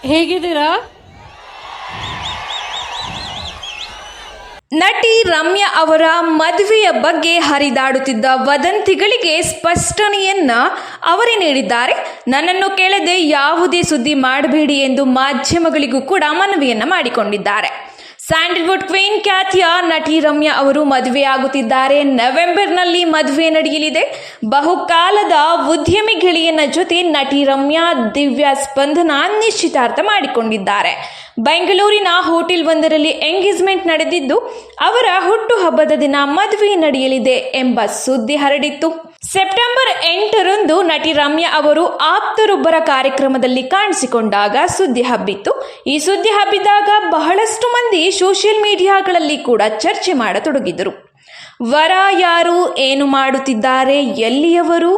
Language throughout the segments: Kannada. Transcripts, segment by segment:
ಹೇಗಿದ್ದೀರಾ? ನಟಿ ರಮ್ಯಾ ಅವರ ಮದುವೆಯ ಬಗ್ಗೆ ಹರಿದಾಡುತ್ತಿದ್ದ ವದಂತಿಗಳಿಗೆ ಸ್ಪಷ್ಟನೆಯನ್ನ ಅವರೇ ನೀಡಿದ್ದಾರೆ. ನನ್ನನ್ನು ಕೇಳದೆ ಯಾವುದೇ ಸುದ್ದಿ ಮಾಡಬೇಡಿ ಎಂದು ಮಾಧ್ಯಮಗಳಿಗೂ ಕೂಡ ಮನವಿಯನ್ನ ಮಾಡಿಕೊಂಡಿದ್ದಾರೆ. ಸ್ಯಾಂಡಲ್ವುಡ್ ಕ್ವೀನ್ ಖ್ಯಾತಿಯ ನಟಿ ರಮ್ಯಾ ಅವರು ಮದುವೆಯಾಗುತ್ತಿದ್ದಾರೆ. ನವೆಂಬರ್ನಲ್ಲಿ ಮದುವೆ ನಡೆಯಲಿದೆ. ಬಹುಕಾಲದ ಉದ್ಯಮಿ ಗೆಳೆಯನ ಜೊತೆ ನಟಿ ರಮ್ಯಾ ದಿವ್ಯ ಸ್ಪಂದನ ನಿಶ್ಚಿತಾರ್ಥ ಮಾಡಿಕೊಂಡಿದ್ದಾರೆ. ಬೆಂಗಳೂರಿನ ಹೋಟೆಲ್ ಒಂದರಲ್ಲಿ ಎಂಗೇಜ್ಮೆಂಟ್ ನಡೆದಿದ್ದು ಅವರ ಹುಟ್ಟುಹಬ್ಬದ ದಿನ ಮದುವೆ ನಡೆಯಲಿದೆ ಎಂಬ ಸುದ್ದಿ ಹರಡಿತ್ತು. ಸೆಪ್ಟೆಂಬರ್ 8ರಂದು ನಟಿ ರಮ್ಯಾ ಅವರು ಆಪ್ತರೊಬ್ಬರ ಕಾರ್ಯಕ್ರಮದಲ್ಲಿ ಕಾಣಿಸಿಕೊಂಡಾಗ ಸುದ್ದಿ ಹಬ್ಬಿತ್ತು. ಈ ಸುದ್ದಿ ಹಬ್ಬಿದಾಗ ಬಹಳಷ್ಟು ಮಂದಿ ಸೋಷಿಯಲ್ ಮೀಡಿಯಾಗಳಲ್ಲಿ ಕೂಡ ಚರ್ಚೆ ಮಾಡತೊಡಗಿದರು. ವರ ಯಾರು, ಏನು ಮಾಡುತ್ತಿದ್ದಾರೆ, ಎಲ್ಲಿಯವರು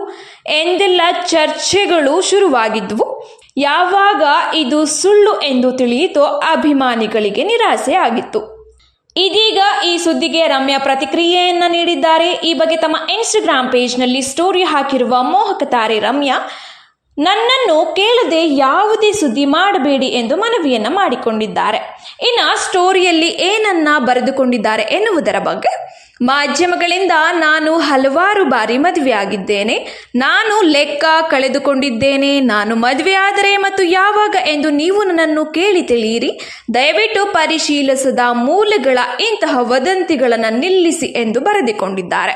ಎಂದೆಲ್ಲ ಚರ್ಚೆಗಳು ಶುರುವಾಗಿದ್ವು. ಯಾವಾಗ ಇದು ಸುಳ್ಳು ಎಂದು ತಿಳಿಯಿತೋ ಅಭಿಮಾನಿಗಳಿಗೆ ನಿರಾಸೆ ಆಗಿತ್ತು. ಇದೀಗ ಈ ಸುದ್ದಿಗೆ ರಮ್ಯಾ ಪ್ರತಿಕ್ರಿಯೆಯನ್ನ ನೀಡಿದ್ದಾರೆ. ಈ ಬಗ್ಗೆ ತಮ್ಮ ಇನ್ಸ್ಟಾಗ್ರಾಮ್ ಪೇಜ್ನಲ್ಲಿ ಸ್ಟೋರಿ ಹಾಕಿರುವ ಮೋಹಕ ತಾರೆ ರಮ್ಯಾ, ನನ್ನನ್ನು ಕೇಳದೆ ಯಾವುದೇ ಸುದ್ದಿ ಮಾಡಬೇಡಿ ಎಂದು ಮನವಿಯನ್ನ ಮಾಡಿಕೊಂಡಿದ್ದಾರೆ. ಇನ್ನು ಸ್ಟೋರಿಯಲ್ಲಿ ಏನನ್ನ ಬರೆದುಕೊಂಡಿದ್ದಾರೆ ಎನ್ನುವುದರ ಬಗ್ಗೆ, ಮಾಧ್ಯಮಗಳಿಂದ ನಾನು ಹಲವಾರು ಬಾರಿ ಮದುವೆಯಾಗಿದ್ದೇನೆ. ನಾನು ಲೆಕ್ಕ ಕಳೆದುಕೊಂಡಿದ್ದೇನೆ. ನಾನು ಮದುವೆ ಆದರೆ ಮತ್ತು ಯಾವಾಗ ಎಂದು ನೀವು ನನ್ನನ್ನು ಕೇಳಿ ತಿಳಿಯಿರಿ. ದಯವಿಟ್ಟು ಪರಿಶೀಲಿಸದ ಮೂಲಗಳ ಇಂತಹ ವದಂತಿಗಳನ್ನು ನಿಲ್ಲಿಸಿ ಎಂದು ಬರೆದುಕೊಂಡಿದ್ದಾರೆ.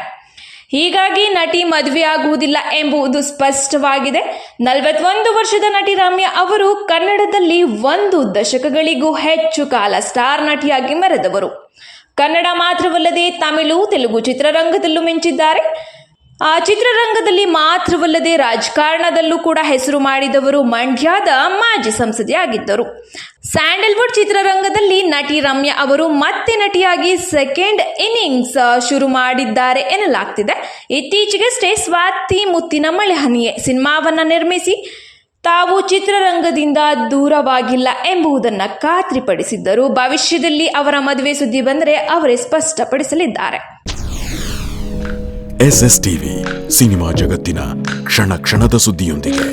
ಹೀಗಾಗಿ ನಟಿ ಮದುವೆಯಾಗುವುದಿಲ್ಲ ಎಂಬುದು ಸ್ಪಷ್ಟವಾಗಿದೆ. 41 ವರ್ಷದ ನಟಿ ರಮ್ಯಾ ಅವರು ಕನ್ನಡದಲ್ಲಿ 1 ದಶಕಗಳಿಗೂ ಹೆಚ್ಚು ಕಾಲ ಸ್ಟಾರ್ ನಟಿಯಾಗಿ ಮೆರೆದವರು. ಕನ್ನಡ ಮಾತ್ರವಲ್ಲದೆ ತಮಿಳು, ತೆಲುಗು ಚಿತ್ರರಂಗದಲ್ಲೂ ಮಿಂಚಿದ್ದಾರೆ. ಆ ಚಿತ್ರರಂಗದಲ್ಲಿ ಮಾತ್ರವಲ್ಲದೆ ರಾಜಕಾರಣದಲ್ಲೂ ಕೂಡ ಹೆಸರು ಮಾಡಿದವರು. ಮಂಡ್ಯದ ಮಾಜಿ ಸಂಸದೆಯಾಗಿದ್ದರು. ಸ್ಯಾಂಡಲ್ವುಡ್ ಚಿತ್ರರಂಗದಲ್ಲಿ ನಟಿ ರಮ್ಯಾ ಅವರು ಮತ್ತೆ ನಟಿಯಾಗಿ ಸೆಕೆಂಡ್ ಇನ್ನಿಂಗ್ಸ್ ಶುರು ಮಾಡಿದ್ದಾರೆ ಎನ್ನಲಾಗ್ತಿದೆ. ಇತ್ತೀಚೆಗಷ್ಟೇ ಸ್ವಾತಿ ಮುತ್ತಿನ ಮಳೆಹನಿಯೇ ಸಿನಿಮಾವನ್ನ ನಿರ್ಮಿಸಿ ತಾವು ಚಿತ್ರರಂಗದಿಂದ ದೂರವಾಗಿಲ್ಲ ಎಂಬುದನ್ನು ಖಾತ್ರಿಪಡಿಸಿದ್ದರು. ಭವಿಷ್ಯದಲ್ಲಿ ಅವರ ಮದುವೆ ಸುದ್ದಿ ಬಂದರೆ ಅವರೇ ಸ್ಪಷ್ಟಪಡಿಸಲಿದ್ದಾರೆ. SS ಟಿವಿ ಸಿನಿಮಾ ಜಗತ್ತಿನ ಕ್ಷಣ ಕ್ಷಣದ ಸುದ್ದಿಯೊಂದಿಗೆ.